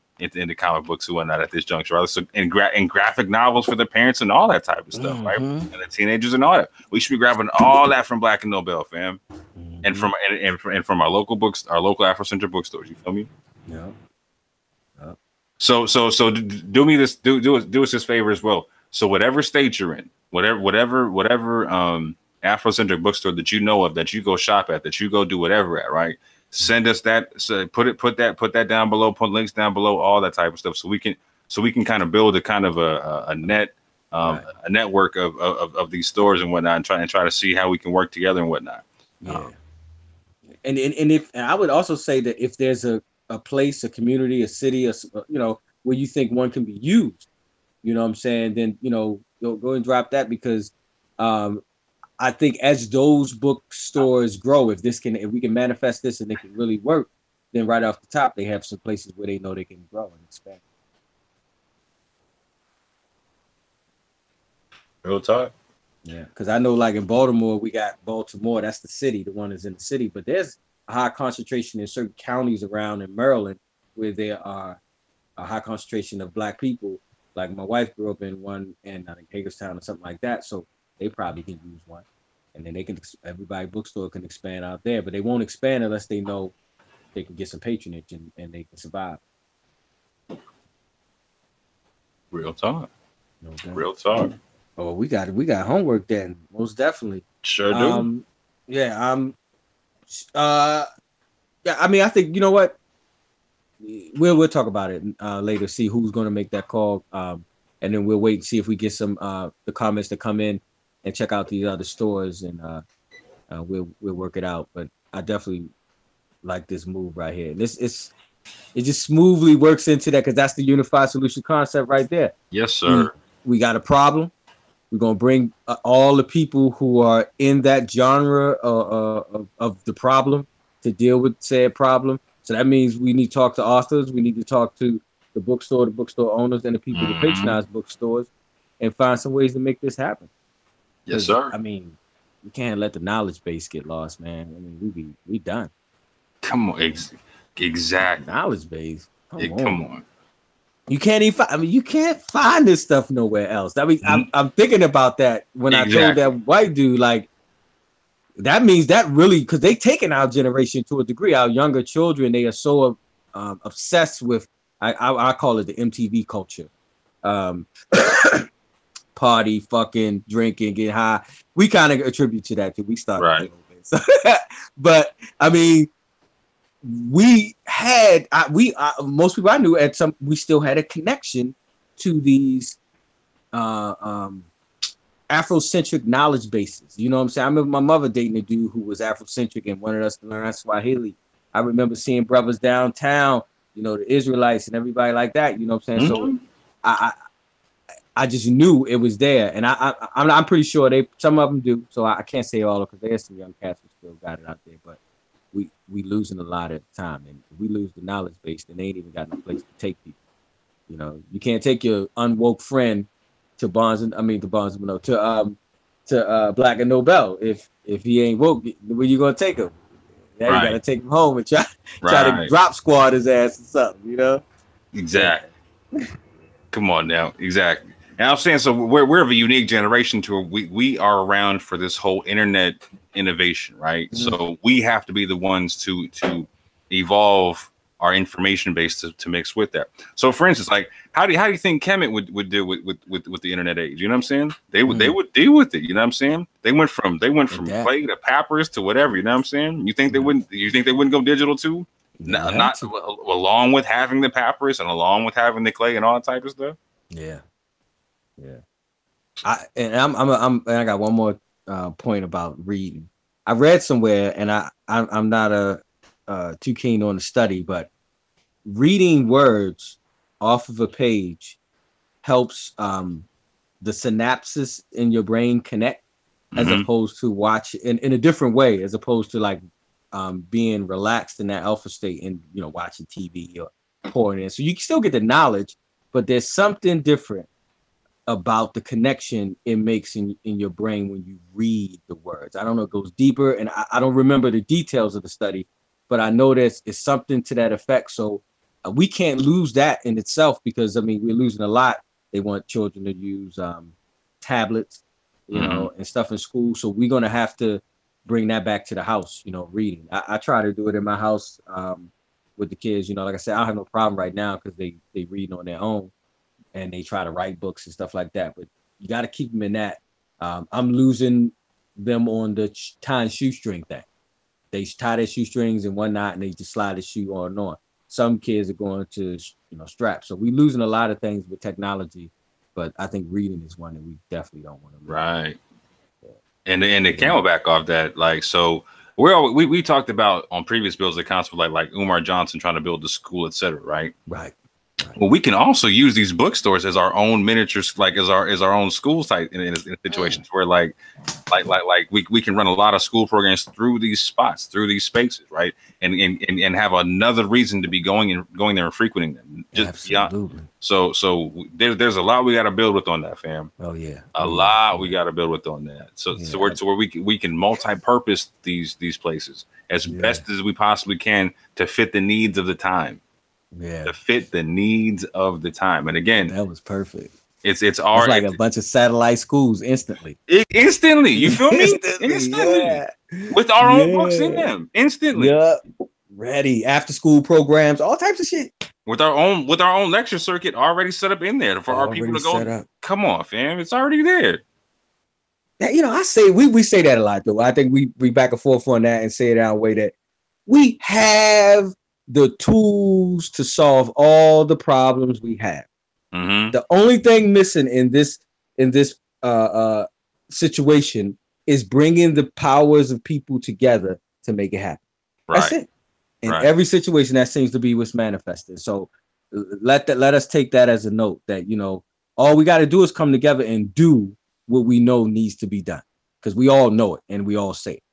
comic books and whatnot at this juncture, right? So and graphic novels for the parents and all that type of stuff, right? And the teenagers and all that. We should be grabbing all that from Black and Nobel, fam, and from our local books, our local Afrocentric bookstores. You feel me? Yeah. So do us this favor as well. So whatever state you're in, whatever Afrocentric bookstore that you know of, that you go shop at, that you go do whatever at, right? Send us that. So put that down below. Put links down below. All that type of stuff. So we can kind of build a kind of a network of these stores and whatnot, and try to see how we can work together and whatnot. Yeah. And I would also say that if there's a place, a community, a city, where you think one can be used, you know what I'm saying, then, go and drop that, because I think as those bookstores grow, if we can manifest this and they can really work, then right off the top, they have some places where they know they can grow and expand. Real talk. Yeah, because I know, like in Baltimore, we got Baltimore. That's the city, the one that's in the city. But there's a high concentration in certain counties around in Maryland where there are a high concentration of black people. Like my wife grew up in one in I think Hagerstown or something like that. So they probably can use one, and then everybody bookstore can expand out there. But they won't expand unless they know they can get some patronage and they can survive. Real talk. Real talk. Oh, we got homework then, most definitely. Sure do. I mean, I think, you know what? We'll talk about it later, see who's going to make that call. And then we'll wait and see if we get some the comments that come in and check out these other stores, and we'll work it out. But I definitely like this move right here. And it just smoothly works into that, because that's the unified solution concept right there. Yes, sir. We got a problem. We're going to bring all the people who are in that genre of the problem to deal with said problem. So that means we need to talk to authors. We need to talk to the bookstore owners, and the people who patronize bookstores, and find some ways to make this happen. Yes, sir. I mean, we can't let the knowledge base get lost, man. I mean, we done. Come on. Exact. Knowledge base. Come on. You can't even find, I mean, you can't find this stuff nowhere else. I mean, I'm thinking about that when I told that white dude, like, that means that really, because they taken our generation to a degree, our younger children, they are so obsessed with, I call it the MTV culture. Party, fucking, drinking, get high. We kind of attribute to that too. We started a little bit. So, but I mean, we had most people I knew at some, we still had a connection to these Afrocentric knowledge bases. You know what I'm saying? I remember my mother dating a dude who was Afrocentric and wanted us to learn Swahili. I remember seeing brothers downtown, you know, the Israelites and everybody like that. You know what I'm saying? So I just knew it was there, and I'm pretty sure some of them do. So I can't say all of, because there's some young cats who still got it out there, but we losing a lot at the time, and if we lose the knowledge base, then they ain't even got no place to take people. You know, you can't take your unwoke friend to Black and Nobel if he ain't woke. Where you gonna take him? Now you gotta take him home and try to drop squad his ass or something. You know? Exactly. Come on now, exactly. And I'm saying, so we're of a unique generation to where we are around for this whole internet innovation, right? So we have to be the ones to evolve our information base to mix with that. So for instance, like how do you think Kemet would deal with the internet age? You know what I'm saying? They would deal with it. You know what I'm saying? They went from clay to papyrus to whatever. You know what I'm saying? You think they wouldn't? You think they wouldn't go digital too? Not along with having the papyrus and along with having the clay and all that type of stuff. Yeah. I got one more point about reading. I read somewhere, and I'm not too keen on the study, but reading words off of a page helps the synapses in your brain connect, as opposed to watch in a different way, as opposed to like being relaxed in that alpha state and, you know, watching TV or pouring in. So you can still get the knowledge, but there's something different about the connection it makes in your brain when you read the words. I don't know, it goes deeper, and I don't remember the details of the study, but I know there's something to that effect. So we can't lose that in itself, because I mean, we're losing a lot. They want children to use tablets, you know, and stuff in school. So we're going to have to bring that back to the house, you know, reading. I try to do it in my house with the kids. You know, like I said, I don't have no problem right now because they read on their own and they try to write books and stuff like that. But you got to keep them in that. I'm losing them on the tying shoestring thing. They tie their shoestrings and whatnot, and they just slide the shoe on and on. Some kids are going to, you know, straps. So we're losing a lot of things with technology, but I think reading is one that we definitely don't want to lose. Right. Yeah. And the camelback off that, like, so we talked about on previous bills the concept like Umar Johnson trying to build the school, et cetera, right? Right. Well, we can also use these bookstores as our own miniatures, like as our own school site in situations where like we can run a lot of school programs through these spots, through these spaces, right? And have another reason to be going there and frequenting them. Just beyond. So there's a lot we got to build with on that, fam. Oh yeah, a lot we got to build with on that. So where we can multi-purpose these places as best as we possibly can to fit the needs of the time. Yeah, to fit the needs of the time. And again, that was perfect. It's like a bunch of satellite schools instantly. Instantly, you feel me? Instantly. Yeah. With our own books in them. Instantly. Yeah. Ready. After school programs, all types of shit. With our own lecture circuit already set up in there for our people to go. Come on, fam. It's already there. You know, I say we say that a lot though. I think we back and forth on that and say it our way that we have the tools to solve all the problems we have. The only thing missing in this situation is bringing the powers of people together to make it happen. That's it. In every situation, that seems to be what's manifested. So let us take that as a note that, you know, all we got to do is come together and do what we know needs to be done, because we all know it and we all say it.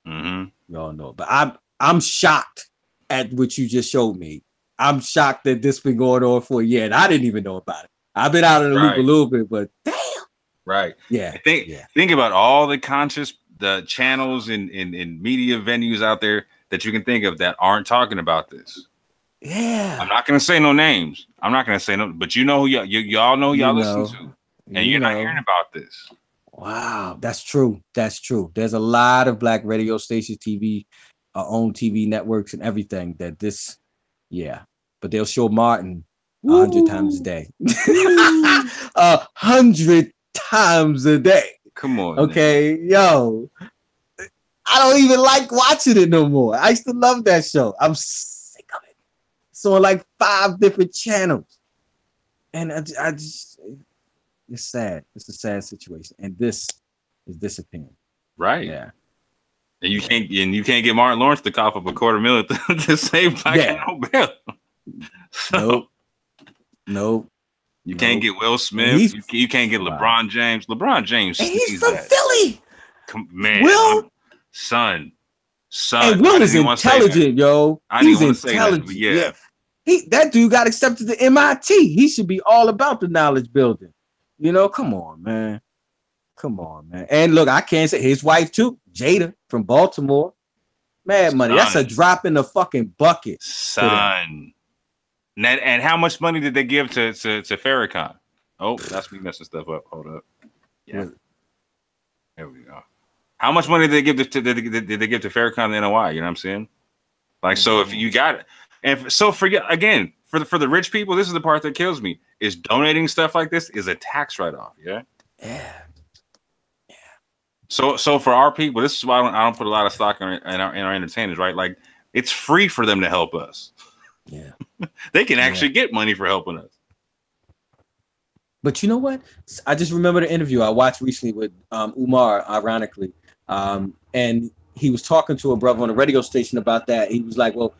We all know it. But I'm shocked at what you just showed me. I'm shocked that this been going on for a year and I didn't even know about it. I've been out of the loop a little bit, but damn. Right. Yeah. Think about all the channels and media venues out there that you can think of that aren't talking about this. Yeah. I'm not gonna say no names. I'm not gonna say no, but you know who y'all know y'all listen to, and you're not hearing about this. Wow, that's true. That's true. There's a lot of black radio stations, TV, own TV networks, and everything that this, yeah. But they'll show Martin 100 times a day, 100 times a day. Come on, okay, man. Yo, I don't even like watching it no more. I used to love that show. I'm sick of it. So like 5 different channels, and I just. It's sad. It's a sad situation, and this is disappearing. Right. Yeah. And you can't get Martin Lawrence to cough up $250,000 to save Black Nobel. So, nope. You can't get Will Smith. You can't get LeBron James. LeBron James. And he's from Philly. Man, Will. Son. And Will is intelligent, yo. I didn't want to say that, but yeah. That dude got accepted to MIT. He should be all about the knowledge building. You know, come on, man. Come on, man. And look, I can't say his wife too, Jada from Baltimore. Mad money. That's a drop in the fucking bucket. Son. And how much money did they give to Farrakhan? Oh, that's me messing stuff up. Hold up. Yeah. There we go. How much money did they give to Farrakhan and the NOI? You know what I'm saying? Like, so if you got it, and so for the rich people, this is the part that kills me. Is donating stuff like this is a tax write-off. Yeah. Yeah. So for our people, this is why I don't put a lot of stock in our entertainers, right? Like, it's free for them to help us. Yeah. They can actually get money for helping us. But you know what? I just remember the interview I watched recently with Umar, ironically. And he was talking to a brother on a radio station about that. He was like, well,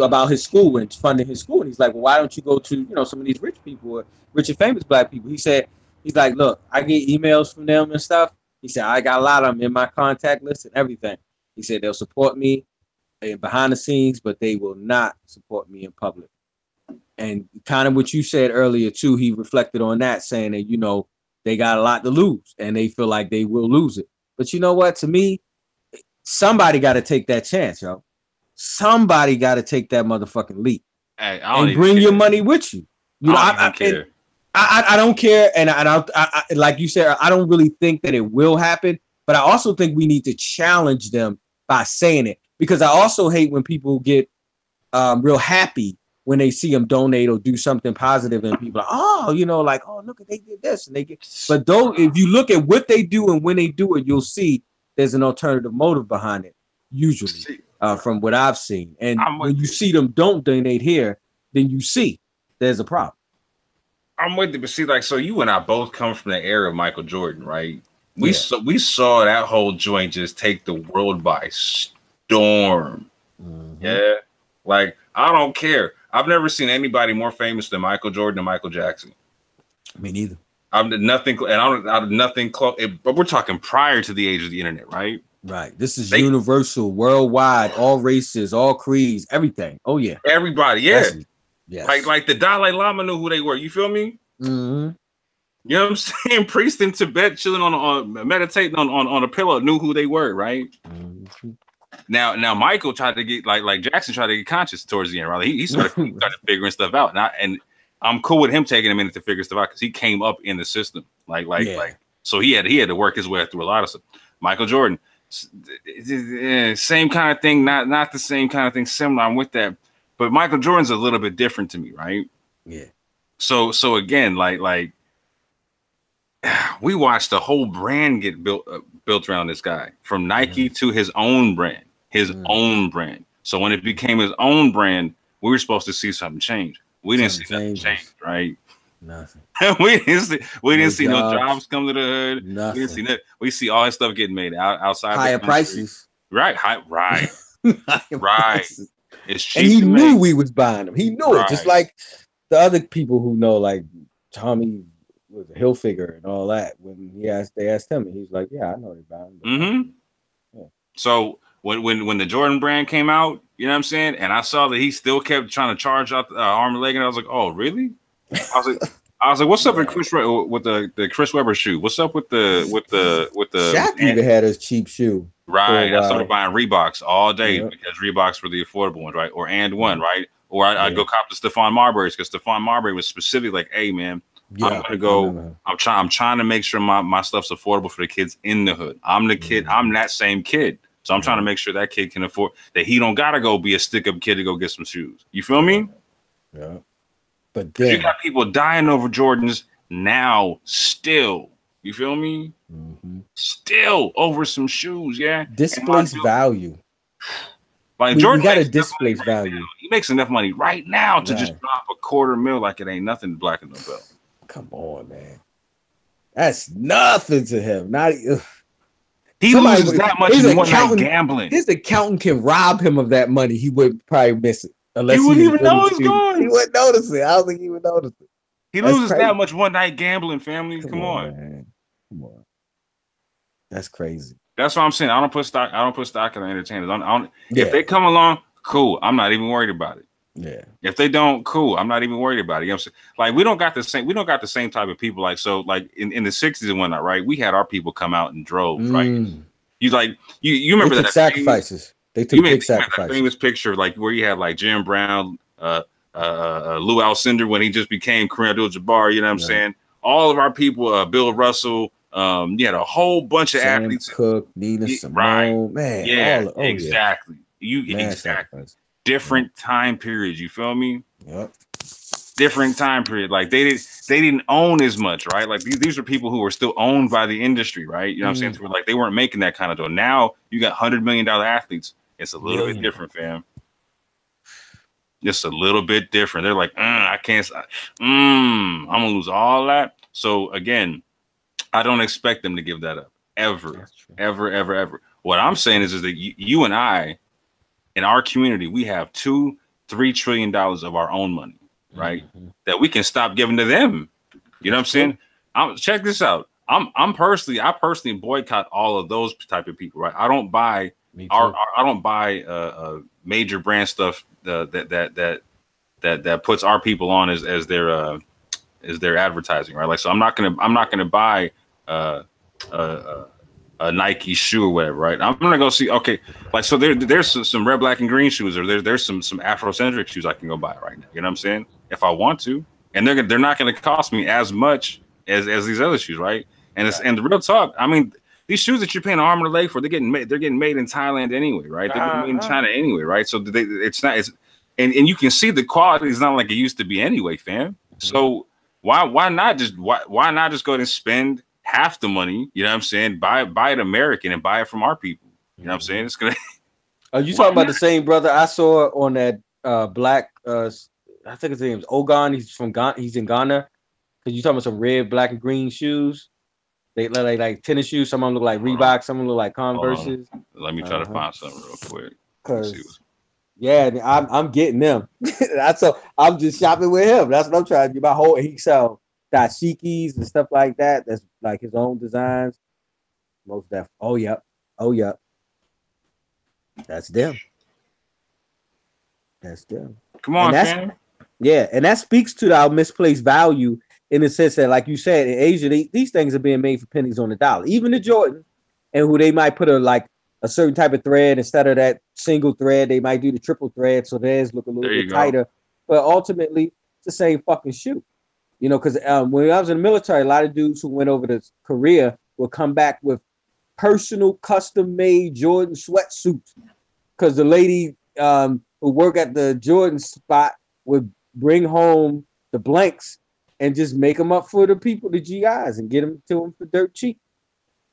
about his school and funding his school. And he's like, well, why don't you go to, some of these rich people, rich and famous black people? He's like, look, I get emails from them and stuff. He said, I got a lot of them in my contact list and everything. He said, they'll support me behind the scenes, but they will not support me in public. And kind of what you said earlier, too, he reflected on that, saying that, they got a lot to lose and they feel like they will lose it. But you know what? To me, somebody got to take that chance, yo. Somebody got to take that motherfucking leap and bring your money with you. I don't care. And I like you said, I don't really think that it will happen, but I also think we need to challenge them by saying it, because I also hate when people get real happy when they see them donate or do something positive and people are, oh, look, they did this and they get, but if you look at what they do and when they do it, you'll see there's an alternative motive behind it, usually. From what I've seen. And when you see them don't donate here, then you see there's a problem. I'm with you, but see, like, so you and I both come from the era of Michael Jordan, right? We saw that whole joint just take the world by storm. Mm-hmm. Yeah. Like, I don't care. I've never seen anybody more famous than Michael Jordan and Michael Jackson. Me neither. I'm nothing close. But we're talking prior to the age of the internet, right? Right. This is universal, worldwide, all races, all creeds, everything. Oh yeah. Everybody, yeah. Yes. Like the Dalai Lama knew who they were. You feel me? Mm-hmm. You know what I'm saying? Priest in Tibet chilling on meditating on a pillow knew who they were, right? Mm-hmm. Now Michael tried to get like Jackson tried to get conscious towards the end, right? He started figuring stuff out. And I'm cool with him taking a minute to figure stuff out because he came up in the system. So he had to work his way through a lot of stuff. Michael Jordan. Same kind of thing, not the same kind of thing, similar. I'm with that, but Michael Jordan's a little bit different to me, right? Yeah. So again, like we watched the whole brand get built around this guy, from Nike to his own brand, own brand. So when it became his own brand, we were supposed to see something change. We didn't see nothing change, right? Nothing. we didn't see no jobs come to the hood. Nothing. We didn't see that. We see all his stuff getting made outside higher prices. Right. Right. Prices. It's cheap. And he knew we was buying them. He knew it, just like the other people who know, like Tommy was a Hilfiger and all that. When they asked him, and he's like, "Yeah, I know they buying them." Mm-hmm. Yeah. So when the Jordan brand came out, you know what I'm saying, and I saw that he still kept trying to charge out the arm and leg, and I was like, "Oh, really?" I was like, "What's up with the Chris Webber shoe? What's up with the Shaq even had his cheap shoe, right?" I started buying Reeboks all day because Reeboks were the affordable ones, right? Or And One, right? Or I'd go cop the Stephon Marbury's because Stephon Marbury was specifically like, hey man, I'm gonna go. I'm trying to make sure my stuff's affordable for the kids in the hood. I'm the kid. I'm that same kid. So I'm trying to make sure that kid can afford that. He don't gotta go be a stick up kid to go get some shoes. You feel me? Yeah. But then you got people dying over Jordans now still. You feel me? Still over some shoes, yeah. Displace value. Like Jordan got to displace value. He makes enough money right now to just drop $250,000 like it ain't nothing to Black and Nobel. Come on, man. That's nothing to him. Not he loses that much in one night gambling. His accountant can rob him of that money. He would probably miss it. Unless he wouldn't even know it's gone. He wouldn't notice it. I don't think he would notice it. He loses that much one night gambling, family. Come on. Man. Come on. That's crazy. That's what I'm saying. I don't put stock in the entertainers. If they come along, cool. I'm not even worried about it. Yeah. If they don't, cool. I'm not even worried about it. You know what I'm saying? Like we don't got the same type of people. Like so, like in the 60s and whatnot, right? We had our people come out in droves, right? You remember that sacrifices. They took big sacrifices. That famous picture, like where you had like Jim Brown, Lou Alcindor when he just became Kareem Abdul-Jabbar. You know what I'm saying? All of our people, Bill Russell. You had a whole bunch of athletes. Cook, Nina Simone, right? Man, Yeah, exactly. Exactly. Different time periods. You feel me? Yep. Different time period. Like they didn't own as much, right? Like these are people who were still owned by the industry, right? You know what I'm saying? Like they weren't making that kind of dough. Now you got $100 million athletes. It's a little bit different, fam. Just a little bit different. They're like, I can't. I'm gonna lose all that. So again. I don't expect them to give that up ever. What I'm saying is that you and I, in our community, we have $2-3 trillion of our own money, right? That we can stop giving to them. You know what I'm saying? Check this out. I personally boycott all of those type of people, right? I don't buy major brand stuff that puts our people on as their advertising, right? Like, so I'm not gonna buy a Nike shoe or whatever, right? I'm gonna go see. Okay, like so there's some red, black, and green shoes, or there's some Afrocentric shoes I can go buy right now. You know what I'm saying? If I want to, and they're not gonna cost me as much as these other shoes, right? And the real talk, I mean, these shoes that you're paying an arm and a leg for, they're getting made in Thailand anyway, right? They're getting made in China anyway, right? So and you can see the quality is not like it used to be anyway, fam. So why not just go ahead and spend half the money? You know what I'm saying? Buy it American and buy it from our people. You know what I'm saying? It's gonna. Are you talking about the same brother I saw on that black? I think his name's Ogon. He's from Ghana. He's in Ghana. Cause you talking about some red, black, and green shoes. They look like tennis shoes. Some of them look like Reebok. Some of them look like Converses. Let me try to find something real quick. Yeah, I'm getting them. I'm just shopping with him. That's what I'm trying to do. My whole he sell dashikis and stuff like that. That's like his own designs. Most definitely. Oh yep. That's them. Come on, man. Yeah, and that speaks to our misplaced value in the sense that, like you said, in Asia, these things are being made for pennies on the dollar. Even the Jordan, and who they might put a certain type of thread instead of that single thread, they might do the triple thread, so theirs look a little bit tighter. But ultimately, it's the same fucking shoe. You know, because when I was in the military, a lot of dudes who went over to Korea would come back with personal custom-made Jordan sweatsuits. Because the lady who worked at the Jordan spot would bring home the blanks and just make them up for the people, the GIs, and get them to them for dirt cheap.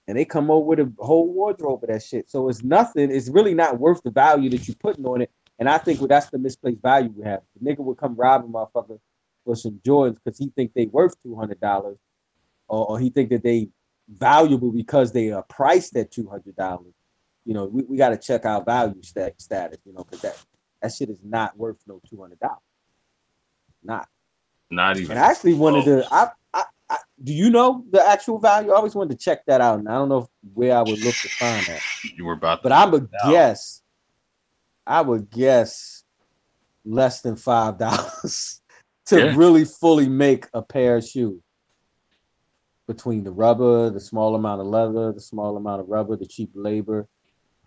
And they come over with a whole wardrobe of that shit. So it's nothing. It's really not worth the value that you're putting on it. And I think that's the misplaced value we have. The nigga would come rob a motherfucker for some Jordans because he think they worth $200, or he think that they valuable because they are priced at $200. You know, we got to check our value status. You know, because that shit is not worth no $200. Not even. And I actually wanted to. Do you know the actual value? I always wanted to check that out, and I don't know where I would look to find that. You were about, but I would guess. I would guess less than $5 to really fully make a pair of shoes. Between the rubber, the small amount of leather, the small amount of rubber, the cheap labor,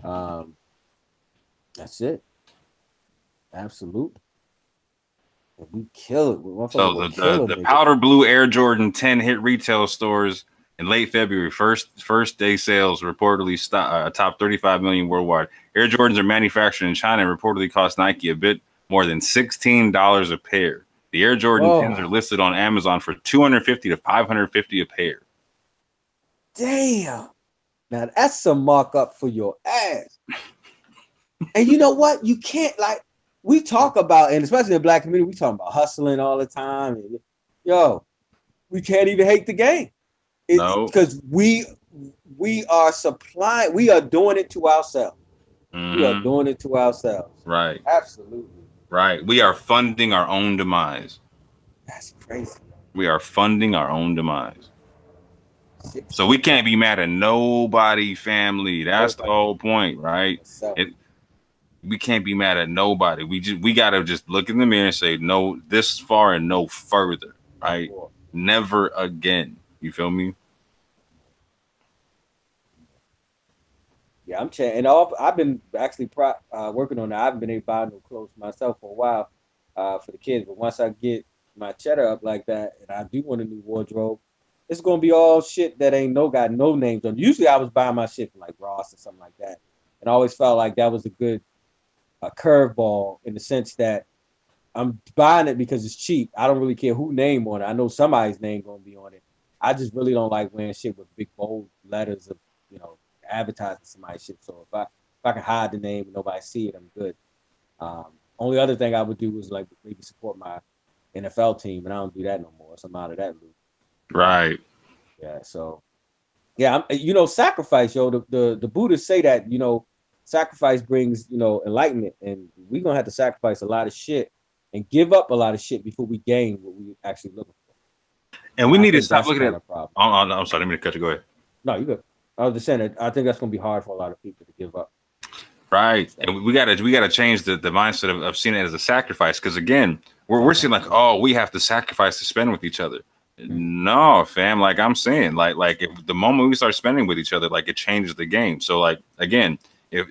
that's it. Absolutely. We kill it. Motherfucker So will kill a the nigga. powder blue Air Jordan 10 hit retail stores in late February. First day sales reportedly top 35 million worldwide. Air Jordans are manufactured in China and reportedly cost Nike a bit more than $16 a pair. The Air Jordan 10s are listed on Amazon for $250 to $550 a pair. Damn. Now that's some markup for your ass. And you know what? You can't, like, we talk about, and especially in the black community, we talk about hustling all the time. And, yo, we can't even hate the game. No. Because we are supplying, we are doing it to ourselves. We are doing it to ourselves. Right. Absolutely. Right. We are funding our own demise. That's crazy. We are funding our own demise. So we can't be mad at nobody, family. That's the whole point, right? We can't be mad at nobody. We gotta just look in the mirror and say, no, this far and no further, right? Never again. You feel me? Yeah, I'm changing. And I've been actually working on that. I haven't been able to buy no clothes myself for a while for the kids. But once I get my cheddar up like that, and I do want a new wardrobe, it's gonna be all shit that ain't got no names on. Usually, I was buying my shit from like Ross or something like that, and I always felt like that was a good curveball in the sense that I'm buying it because it's cheap. I don't really care who name on it. I know somebody's name gonna be on it. I just really don't like wearing shit with big bold letters of, you know, advertising somebody's shit. So if I can hide the name and nobody see it, I'm good. Only other thing I would do is like maybe support my NFL team, and I don't do that no more. So I'm out of that loop. Right. Yeah. So yeah, you know, sacrifice, yo. The Buddhists say that, you know, sacrifice brings, you know, enlightenment, and we're gonna have to sacrifice a lot of shit and give up a lot of shit before we gain what we actually looking for. And we need to stop looking at a problem. I'm sorry, let me cut you. Go ahead. No, you good. I was just saying that I think that's gonna be hard for a lot of people to give up. Right. And we gotta change the mindset of seeing it as a sacrifice. Because again, we're seeing like, oh, we have to sacrifice to spend with each other. No, fam. Like I'm saying, like if the moment we start spending with each other, like it changes the game. So like again, if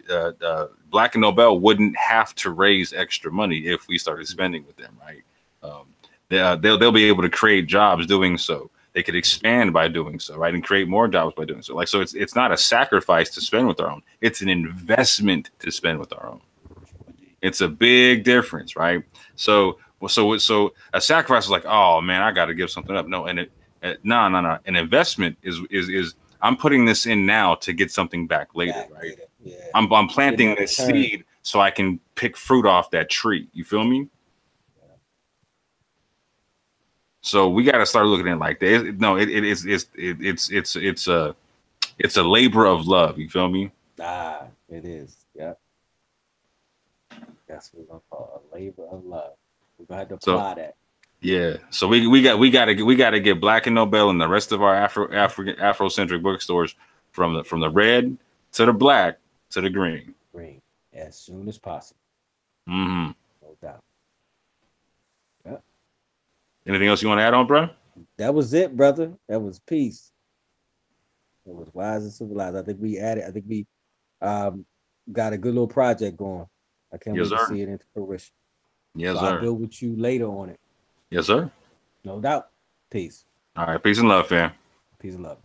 Black and Nobel wouldn't have to raise extra money if we started spending with them, right? They'll be able to create jobs doing so. They could expand by doing so, right, and create more jobs by doing so. Like so, it's not a sacrifice to spend with our own. It's an investment to spend with our own. It's a big difference, right? So a sacrifice is like, oh man, I got to give something up. No, and no. An investment is I'm putting this in now to get something back later, right? Yeah. I'm planting this seed so I can pick fruit off that tree. You feel me? Yeah. So we got to start looking at it like that. No, it's a labor of love. You feel me? It is. Yeah. That's what we're gonna call a labor of love. We're gonna have to apply that. Yeah. So we got to get Black and Nobel and the rest of our Afrocentric bookstores from the red to the black to the green. Green as soon as possible. Mm-hmm. No doubt. Yeah. Anything else you want to add on, bro? That was it, brother. That was peace. It was wise and civilized. I think we got a good little project going. I can't wait to see it into fruition. Yes, sir. I'll build with you later on it. Yes, sir. No doubt. Peace. All right. Peace and love, fam. Peace and love.